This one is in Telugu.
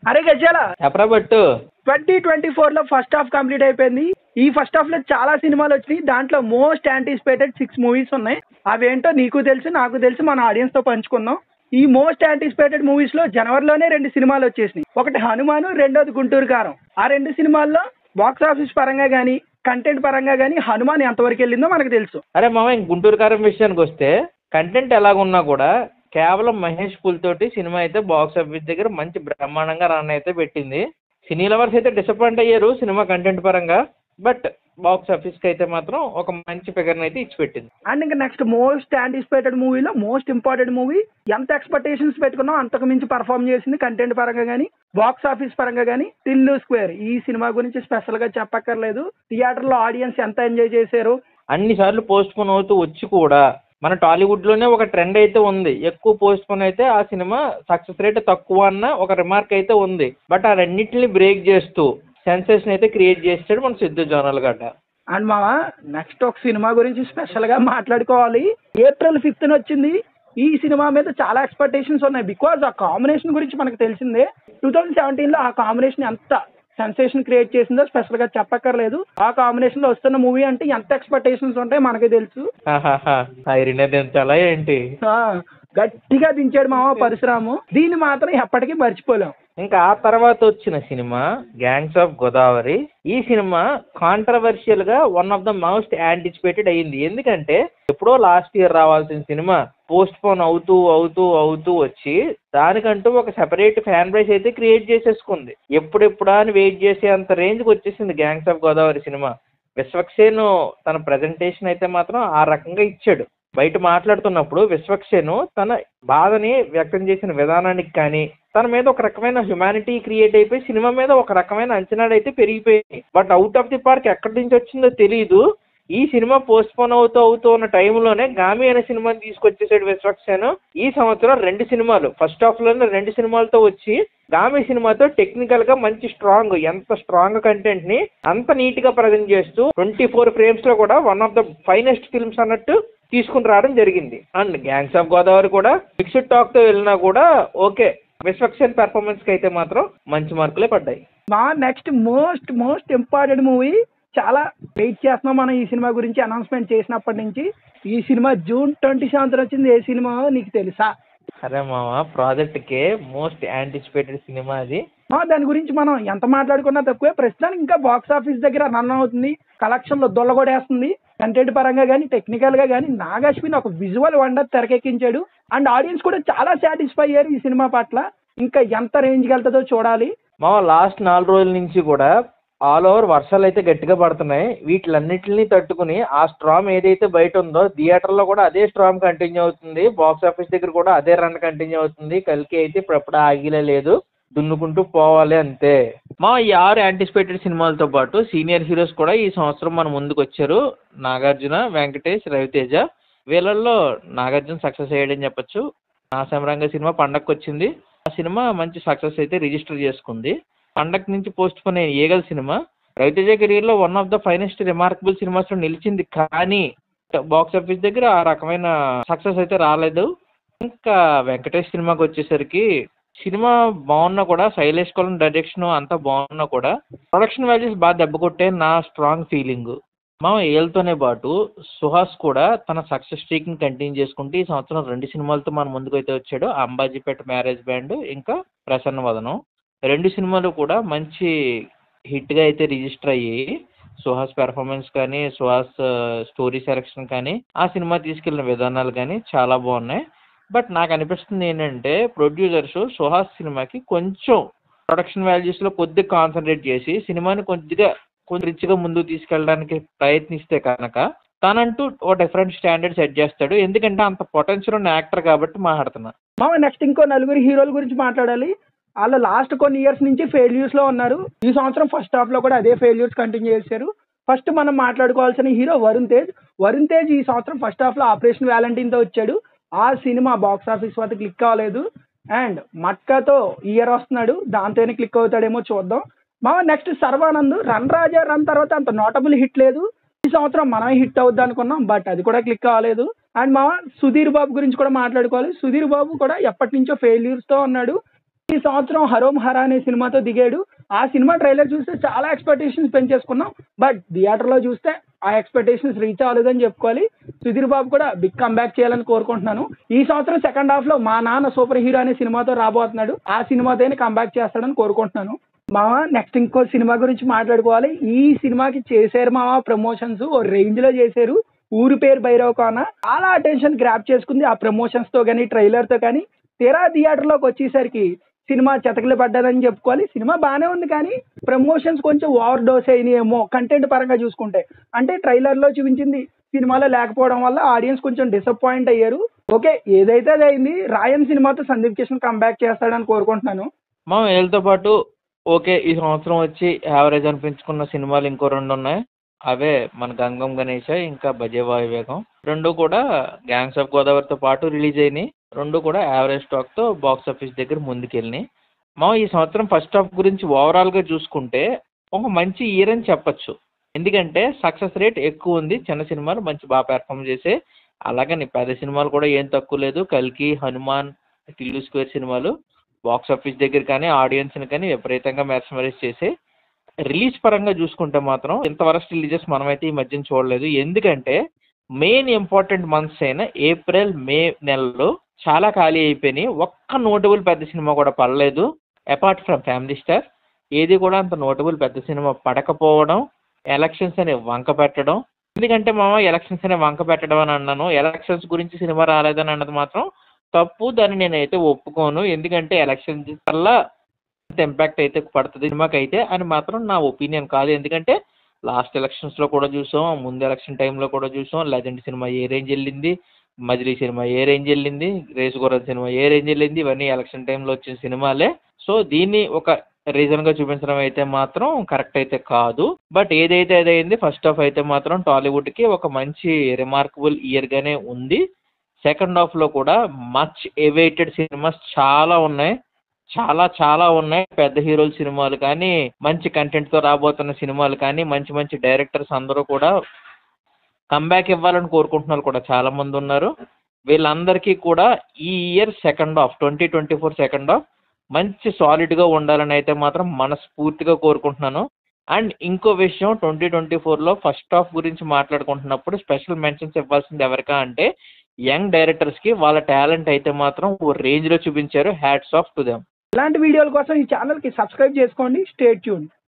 అరే గజాల చెప్పరా బట్టు 2024లో ఫస్ట్ హాఫ్ కంప్లీట్ అయిపోయింది. ఈ ఫస్ట్ హాఫ్ లో చాలా సినిమాలు వచ్చినాయి. దాంట్లో మోస్ట్ యాంటిసిపేటెడ్ 6 మూవీస్ ఉన్నాయి. అవేంటో నీకు తెలుసు, నాకు తెలుసు, మన ఆడియన్స్ తో పంచుకుందాం. ఈ మోస్ట్ యాంటిసిపేటెడ్ మూవీస్ లో జనవరిలోనే 2 సినిమాలు వచ్చేసినాయి. ఒకటి హనుమాను, రెండోది గుంటూరు కారం. ఆ 2 సినిమాల్లో బాక్స్ ఆఫీస్ పరంగా కానీ కంటెంట్ పరంగా కానీ హనుమాన్ ఎంతవరకు వెళ్ళిందో మనకు తెలుసు. అరే మామ, గుంటూరు కారం విషయానికి వస్తే కంటెంట్ ఎలాగున్నా కూడా కేవలం మహేష్ పుల్ తోటి సినిమా అయితే బాక్స్ ఆఫీస్ దగ్గర మంచి బ్రహ్మాండంగా రన్ అయితే పెట్టింది. సినీ లవర్స్ అయితే డిసప్పాయింట్ అయ్యారు సినిమా కంటెంట్ పరంగా, బట్ బాక్స్ ఆఫీస్కి అయితే మాత్రం ఒక మంచి ఫిగర్ని అయితే ఇచ్చిపెట్టింది. అండ్ ఇంకా నెక్స్ట్ మోస్ట్ యాంటిసిపేటెడ్ మూవీలో మోస్ట్ ఇంపార్టెంట్ మూవీ, ఎంత ఎక్స్పెక్టేషన్స్ పెట్టుకున్నాం అంతకు మించి పర్ఫామ్ చేసింది కంటెంట్ పరంగా కానీ బాక్స్ ఆఫీస్ పరంగా కానీ. టిల్లు స్క్వేర్. ఈ సినిమా గురించి స్పెషల్ గా చెప్పక్కర్లేదు. థియేటర్లో ఆడియన్స్ ఎంత ఎంజాయ్ చేశారు. అన్నిసార్లు పోస్ట్ పోన్ అవుతూ వచ్చి కూడా మన టాలీవుడ్లోనే ఒక ట్రెండ్ అయితే ఉంది, ఎక్కువ పోస్ట్ పోన్ అయితే ఆ సినిమా సక్సెస్ రేట్ తక్కువ అన్న ఒక రిమార్క్ అయితే ఉంది. బట్ ఆ రెండింటిని బ్రేక్ చేస్తూ సెన్సేషన్ అయితే క్రియేట్ చేస్తాడు మన సిద్ధు జోనల్ గడ్డ. అండ్ మా నెక్స్ట్ ఒక సినిమా గురించి స్పెషల్ గా మాట్లాడుకోవాలి. April 5th వచ్చింది. ఈ సినిమా మీద చాలా ఎక్స్పెక్టేషన్స్ ఉన్నాయి. బికాజ్ ఆ కాంబినేషన్ గురించి మనకు తెలిసిందే. 2017లో ఆ కాంబినేషన్ ఎంత సెన్సేషన్ క్రియేట్ చేసిందో స్పెషల్ గా చెప్పక్కర్లేదు. ఆ కాంబినేషన్ లో వస్తున్న మూవీ అంటే ఎంత ఎక్స్పెక్టేషన్స్ ఉంటాయో మనకే తెలుసు. ఐరినే దించాలా ఏంటి? గట్టిగా దించాడు మామ పరశురాము. దీన్ని మాత్రం ఎప్పటికీ మర్చిపోలేం. ఇంకా ఆ తర్వాత వచ్చిన సినిమా గ్యాంగ్స్ ఆఫ్ గోదావరి. ఈ సినిమా కాంట్రవర్షియల్ గా one of the most anticipated అయ్యింది. ఎందుకంటే ఎప్పుడో లాస్ట్ ఇయర్ రావాల్సిన సినిమా పోస్ట్ పోన్ అవుతూ అవుతూ అవుతూ వచ్చి దానికంటూ ఒక సెపరేట్ ఫ్యాన్ బేస్ అయితే క్రియేట్ చేసేసుకుంది. ఎప్పుడెప్పుడా అని వెయిట్ చేసే అంత రేంజ్కి వచ్చేసింది gangs of Godavari cinema. Vishwaksen తన ప్రజెంటేషన్ అయితే మాత్రం ఆ రకంగా ఇచ్చాడు. బయట మాట్లాడుతున్నప్పుడు విశ్వక్సేన్ తన బాధని వ్యక్తం చేసిన విధానానికి కానీ తన మీద ఒక రకమైన హ్యుమానిటీ క్రియేట్ అయిపోయి సినిమా మీద ఒక రకమైన అంచనాలు అయితే పెరిగిపోయాయి. But out of the park ఎక్కడి నుంచి వచ్చిందో తెలియదు. ఈ సినిమా పోస్ట్ పోన్ అవుతూ అవుతూ ఉన్న టైంలోనే గామి అనే సినిమాని తీసుకొచ్చేసాడు విశ్వక్సేన్. ఈ సంవత్సరం 2 సినిమాలు ఫస్ట్ హాఫ్ లోనే 2 సినిమాలతో వచ్చి గామి సినిమాతో టెక్నికల్ గా మంచి స్ట్రాంగ్, ఎంత స్ట్రాంగ్ కంటెంట్ ని అంత నీట్ గా ప్రజెంట్ చేస్తూ 24 frames లో కూడా one of the finest films అన్నట్టు తీసుకుని రావడం జరిగింది. అండ్ గ్యాంగ్స్ ఆఫ్ గోదావరి కూడా మిక్స్డ్ టాక్ తో వెళ్ళినా కూడా ఓకే, విశ్వక్సేన్ పెర్ఫార్మెన్స్ కి అయితే మాత్రం మంచి మార్కులే పడ్డాయి. మా నెక్స్ట్ మోస్ట్ ఇంపార్టెంట్ మూవీ, చాలా వెయిట్ చేస్తున్నాం మనం ఈ సినిమా గురించి. అనౌన్స్మెంట్ చేసినప్పటి నుంచి ఈ సినిమా June 27 వచ్చింది. ఏ సినిమా నీకు తెలుసా? అరే మామ, ప్రాజెక్ట్ కే మోస్ట్ యాంటిసిపేటెడ్ సినిమా అది. దాని గురించి మనం ఎంత మాట్లాడుకున్నా తక్కువే. ప్రస్తుతానికి ఇంకా బాక్స్ ఆఫీస్ దగ్గర రన్ అవుతుంది, కలెక్షన్ లో దొల్లగొడేస్తుంది. కంటెంట్ పరంగా కానీ టెక్నికల్ గా కానీ నాగ్ అశ్విన్ ఒక విజువల్ వండర్ తెరకెక్కించాడు. అండ్ ఆడియన్స్ కూడా చాలా సాటిస్ఫై అయ్యారు ఈ సినిమా పట్ల. ఇంకా ఎంత రేంజ్కి వెళ్తుందో చూడాలి. మామ, లాస్ట్ 4 రోజుల నుంచి కూడా ఆల్ ఓవర్ వర్షాలు అయితే గట్టిగా పడుతున్నాయి. వీటిలన్నిటిని తట్టుకుని ఆ స్ట్రామ్ ఏదైతే బయట ఉందో థియేటర్లో కూడా అదే స్ట్రామ్ కంటిన్యూ అవుతుంది. బాక్స్ ఆఫీస్ దగ్గర కూడా అదే రన్ కంటిన్యూ అవుతుంది. కల్కి అయితే ఇప్పుడు ఆగిలే లేదు, దున్నుకుంటూ పోవాలి అంతే. ఈ 6 యాంటిసిపేటెడ్ సినిమాలతో పాటు సీనియర్ హీరోస్ కూడా ఈ సంవత్సరం మన ముందుకు వచ్చారు. నాగార్జున, వెంకటేష్, రవితేజ. వీళ్ళల్లో నాగార్జున సక్సెస్ అయ్యాడని చెప్పొచ్చు. నాసమరంగ సినిమా పండగకి వచ్చింది. ఆ సినిమా మంచి సక్సెస్ అయితే రిజిస్టర్ చేసుకుంది. పండగ నుంచి పోస్ట్ పోన్ అయిన ఏగల్ సినిమా రవితేజ కెరీర్లో one of the finest remarkable సినిమాస్లో నిలిచింది. కానీ బాక్స్ ఆఫీస్ దగ్గర ఆ రకమైన సక్సెస్ అయితే రాలేదు. ఇంకా వెంకటేష్ సినిమాకి వచ్చేసరికి సినిమా బాగున్నా కూడా శైలేష్ కొలన్ డైరెక్షన్ అంతా బాగున్నా కూడా ప్రొడక్షన్ వాల్యూస్ బాగా దెబ్బ కొట్టే నా స్ట్రాంగ్ ఫీలింగ్. ఏళ్ళతోనే పాటు సుహాస్ కూడా తన సక్సెస్ స్ట్రీక్ని కంటిన్యూ చేసుకుంటూ ఈ సంవత్సరం 2 సినిమాలతో మన ముందుకు అయితే వచ్చాడు. అంబాజీపేట మ్యారేజ్ బ్యాండ్, ఇంకా ప్రసన్న వదనం. 2 సినిమాలు కూడా మంచి హిట్గా అయితే రిజిస్టర్ అయ్యాయి. సుహాస్ పెర్ఫార్మెన్స్ కానీ సుహాస్ స్టోరీ సెలెక్షన్ కానీ ఆ సినిమా తీసుకెళ్లిన విధానాలు కానీ చాలా బాగున్నాయి. బట్ నాకు అనిపిస్తుంది ఏంటంటే ప్రొడ్యూసర్స్ సుహాస్ సినిమాకి కొంచెం ప్రొడక్షన్ వాల్యూస్లో కొద్దిగా కాన్సన్ట్రేట్ చేసి సినిమాని కొంచెం రిచ్గా ముందుకు తీసుకెళ్ళడానికి ప్రయత్నిస్తే కనుక తనంటూ ఓ డిఫరెంట్ స్టాండర్డ్ సెట్ చేస్తాడు. ఎందుకంటే అంత పొటెన్షియల్ ఉన్న యాక్టర్ కాబట్టి మాట్లాడుతున్నా. నెక్స్ట్ ఇంకో 4 హీరోల గురించి మాట్లాడాలి. వాళ్ళు లాస్ట్ కొన్ని ఇయర్స్ నుంచి ఫెయిల్యూర్స్ లో ఉన్నారు. ఈ సంవత్సరం ఫస్ట్ హాఫ్ లో కూడా అదే ఫెయిల్యూర్స్ కంటిన్యూ చేశారు. ఫస్ట్ మనం మాట్లాడుకోవాల్సిన హీరో వరుణ్ తేజ్. వరుణ్ తేజ్ ఈ సంవత్సరం ఫస్ట్ హాఫ్ లో ఆపరేషన్ వ్యాలంటీన్ తో వచ్చాడు. ఆ సినిమా బాక్స్ ఆఫీస్ వద్ద క్లిక్ అవ్వలేదు. అండ్ మట్కాతో ఇయర్ వస్తున్నాడు, దాంతోనే క్లిక్ అవుతాడేమో చూద్దాం. నెక్స్ట్ సర్వానంద్. రన్ రాజా రన్ తర్వాత అంత నోటబుల్ హిట్ లేదు. ఈ సంవత్సరం మనమే హిట్ అవుద్ది అనుకున్నాం, బట్ అది కూడా క్లిక్ అవ్వలేదు. అండ్ సుధీర్ బాబు గురించి కూడా మాట్లాడుకోవాలి. సుధీర్ బాబు కూడా ఎప్పటి నుంచో ఫెయిల్యూర్స్ తో ఉన్నాడు. ఈ సంవత్సరం హరోం హరా అనే సినిమాతో దిగాడు. ఆ సినిమా ట్రైలర్ చూస్తే చాలా ఎక్స్పెక్టేషన్స్ పెంచేసుకున్నాం. బట్ థియేటర్లో చూస్తే ఆ ఎక్స్పెక్టేషన్స్ రీచ్ అవ్వలేదని చెప్పుకోవాలి. సుధీర్ బాబు కూడా బిగ్ కంబ్యాక్ చేయాలని కోరుకుంటున్నాను. ఈ సంవత్సరం సెకండ్ హాఫ్ లో మా నాన్న సూపర్ హీరో అనే సినిమాతో రాబోతున్నాడు. ఆ సినిమాతోనే కంబ్యాక్ చేస్తాడని కోరుకుంటున్నాను. మామ నెక్స్ట్ ఇంకో సినిమా గురించి మాట్లాడుకోవాలి. ఈ సినిమాకి చేశారు మామ ప్రమోషన్స్ ఓ రేంజ్ లో చేశారు. ఊరి పేరు భైరవకోన చాలా అటెన్షన్ గ్రాప్ చేసుకుంది ఆ ప్రమోషన్స్ తో కానీ ట్రైలర్ తో కానీ. తీరా థియేటర్లోకి వచ్చేసరికి సినిమా చెతకలు పడ్డదని చెప్పుకోవాలి. సినిమా బాగానే ఉంది కానీ ప్రమోషన్స్ కొంచెం ఓవర్ డోస్ అయినాయేమో కంటెంట్ పరంగా చూసుకుంటే. అంటే ట్రైలర్లో చూపించింది సినిమాలో లేకపోవడం వల్ల ఆడియన్స్ కొంచెం డిసప్పాయింట్ అయ్యారు. ఓకే ఏదైతే అది అయింది. రాయన్ సినిమాతో సందీప్ కిషన్ కంబ్యాక్ చేస్తాడని కోరుకుంటున్నాను. మా వీళ్ళతో పాటు ఓకే ఈ సంవత్సరం వచ్చి యావరేజ్ అనిపించుకున్న సినిమాలు ఇంకో 2 ఉన్నాయి. అవే మన గంగం గణేష ఇంకా భజే వాయువేగం. 2 కూడా గ్యాంగ్స్ ఆఫ్ గోదావరితో పాటు రిలీజ్ అయినాయి. 2 కూడా యావరేజ్ టాక్తో బాక్స్ ఆఫీస్ దగ్గర ముందుకెళ్ళినాయి. మా ఈ సంవత్సరం ఫస్ట్ హాఫ్ గురించి ఓవరాల్గా చూసుకుంటే ఒక మంచి ఇయర్ అని చెప్పచ్చు. ఎందుకంటే సక్సెస్ రేట్ ఎక్కువ ఉంది. చిన్న సినిమాలు మంచి బాగా పెర్ఫామ్ చేసే, అలాగని పెద్ద సినిమాలు కూడా ఏం తక్కువ లేదు. కల్కి, హనుమాన్, టిల్లు స్క్వేర్ సినిమాలు బాక్స్ ఆఫీస్ దగ్గర కానీ ఆడియన్స్ని కానీ విపరీతంగా మెస్మరైజ్ చేసే. రిలీజ్ పరంగా చూసుకుంటే మాత్రం ఇంతవరకు రిలీజెస్ మనమైతే ఈ మధ్యన చూడలేదు. ఎందుకంటే మెయిన్ ఇంపార్టెంట్ మంత్స్ అయిన ఏప్రిల్, మే నెలల్లో చాలా ఖాళీ అయిపోయినాయి. ఒక్క నోటబుల్ పెద్ద సినిమా కూడా పడలేదు అపార్ట్ ఫ్రమ్ ఫ్యామిలీ స్టార్. ఏది కూడా అంత నోటబుల్ పెద్ద సినిమా పడకపోవడం, ఎలక్షన్స్ అనే వంక పెట్టడం. ఎందుకంటే ఎలక్షన్స్ అనే వంక పెట్టడం అని అన్నాను. ఎలక్షన్స్ గురించి సినిమా రాలేదని అన్నది మాత్రం తప్పు. దాన్ని నేనైతే ఒప్పుకోను. ఎందుకంటే ఎలక్షన్స్ వల్ల ఇంపాక్ట్ అయితే పడుతుంది సినిమాకి అయితే అని మాత్రం నా ఒపీనియన్ కాదు. ఎందుకంటే లాస్ట్ ఎలక్షన్స్లో కూడా చూసాం, ముందు ఎలక్షన్ టైంలో కూడా చూసాం. లెజెండ్ సినిమా ఏ రేంజ్ వెళ్ళింది, మజిలీ సినిమా ఏ రేంజ్ వెళ్ళింది, రేసు గుర్రం సినిమా ఏ రేంజ్ వెళ్ళింది. ఇవన్నీ ఎలక్షన్ టైంలో వచ్చిన సినిమాలే. సో దీన్ని ఒక రీజన్గా చూపించడం అయితే మాత్రం కరెక్ట్ అయితే కాదు. బట్ ఏదైతే అదైంది ఫస్ట్ హాఫ్ అయితే మాత్రం టాలీవుడ్కి ఒక మంచి రిమార్కబుల్ ఇయర్గానే ఉంది. సెకండ్ హాఫ్లో కూడా మచ్ ఎవైటెడ్ సినిమాస్ చాలా ఉన్నాయి. చాలా ఉన్నాయి. పెద్ద హీరోల సినిమాలు కానీ, మంచి కంటెంట్తో రాబోతున్న సినిమాలు కానీ, మంచి మంచి డైరెక్టర్స్ అందరూ కూడా కంబ్యాక్ ఇవ్వాలని కోరుకుంటున్నారు కూడా చాలామంది ఉన్నారు. వీళ్ళందరికీ కూడా ఈ year second half 2024 second half మంచి సాలిడ్గా ఉండాలని అయితే మాత్రం మనస్ఫూర్తిగా కోరుకుంటున్నాను. అండ్ ఇంకో విషయం 2024లో ఫస్ట్ హాఫ్ గురించి మాట్లాడుకుంటున్నప్పుడు స్పెషల్ మెన్షన్స్ ఇవ్వాల్సింది ఎవరికా అంటే యంగ్ డైరెక్టర్స్కి. వాళ్ళ టాలెంట్ అయితే మాత్రం ఓ రేంజ్లో చూపించారు. Hats off to them. ఇలాంటి వీడియోల కోసం ఈ ఛానల్కి సబ్స్క్రైబ్ చేసుకోండి. Stay tune.